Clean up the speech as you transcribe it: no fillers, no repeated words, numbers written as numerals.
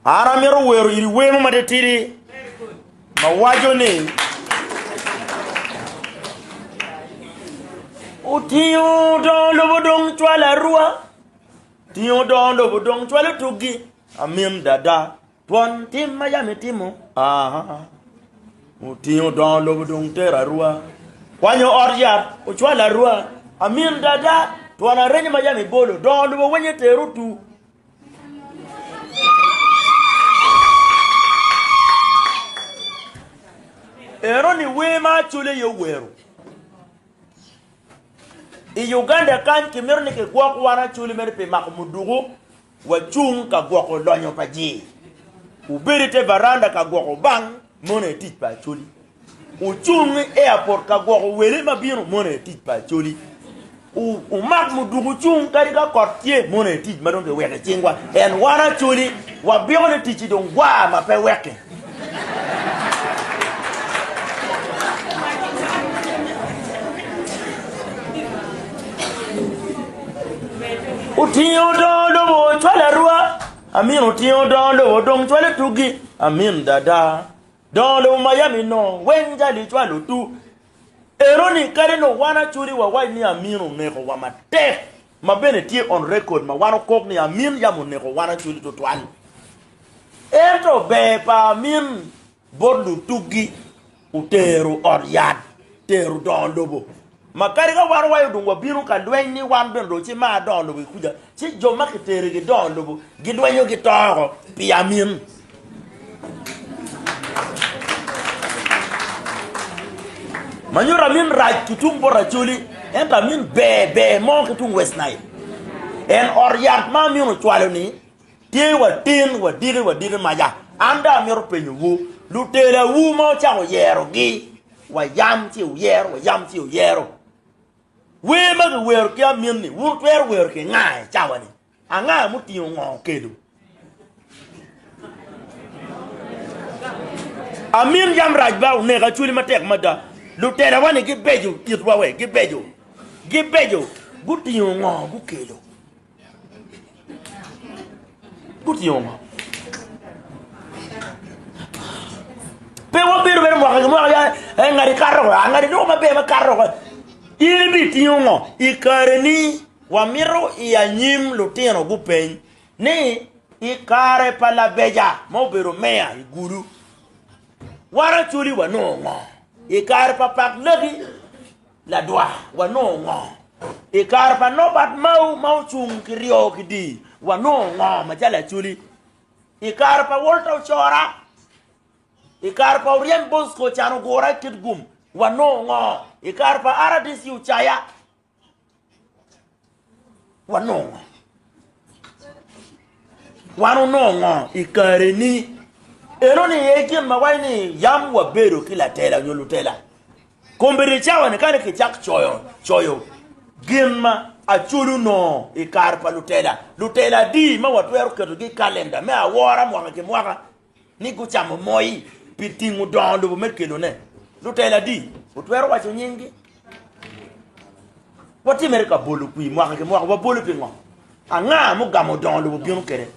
Ara mero wero iri wemo madetiri. Mawajo ni. Utiyo don lobo dong chwala rua. Tiyo don lobo dong chwala tugi. Amim dada. Tuan tim mayami timo. Utiyo don lobo dong tera rua. Wanyo orjat. Uchwala rua. Amim dada. Tuan arenye mayami bolo. Don lobo wenye teru tu. Eroni wema chule yo wero. I Uganda kan kimirni ke gwak wana chule merpe makumudugu wa chung ka gwako lonyo paji. Uberite varanda ka gwako bang mone tich pa chuli. Uchung airport ka gwako wele mabino mone tich pa chuli. Umak mudugu chung karika kortie mone tich madonge weke chingwa. En wana chuli wa bione tichi dongwa mape weke. Utiyo don lobo chwala rua. Amin utiyo don lobo dong chwala tugi. Amin dada. Don lobo mayami no. Wenja li chwala tu. Eroni kare no wana churi wa wai ni aminu neko wa mate. Mabene tie on record. Ma wano kok ni amin yamu neko wana churi to twani. Ento bepa amin bodlu tugi. Uteru oryad. Teru don lobo. Makari ka war wayo dungwa binu ka lwenyi wan ben ro chi ma don lobo kuja chi jo makitere gi don lobo gi lwenyo gi toro piamin manyura min raj kitung bora chuli enta min be mon kitung West Nile en oryat ma minu chwalo ni tie wa tin wa diri maja anda miro penyu wu lutela wu mo cha yero gi wa yam chi yero we mag wer kya minni wur wer ke ngai chawani anga muti ngo kedu amin jam rajba ne ga chuli matek mada lu tera wani gi beju yitwa we gi beju guti ngo gu kedu guti ngo pe wo biru ber mo ya ngari karro ngari no ma be ma karro ili bitiyongo ikareni wa miro ya nyim lutino gupen ni ikare pala beja mo bero mea iguru wara chuli wa nongo ikare pa pak lagi la doa wa nongo ikare pa nobat mau chung kirio kidi wa nongo majala chuli ikare pa wolta chora ikare pa uriem bosko chano gora kitgum wa nongo ikarpa aradis yu chaya wanongo wanu nongo ikareni eroni yekin mawaini yam wa bero kila tela nyolutela kombere chawa ne kane kichak choyo gimma achulu no ikarpa lutela di ma watwero kedo gi calendar me awora mwaka ni kuchamo moi pitingu dondo bo merkelo ne lutela di utwero wacho nyingi wati mereka bolu kui mwaka wa bolu pingo anga mo gamo don lo bionu kere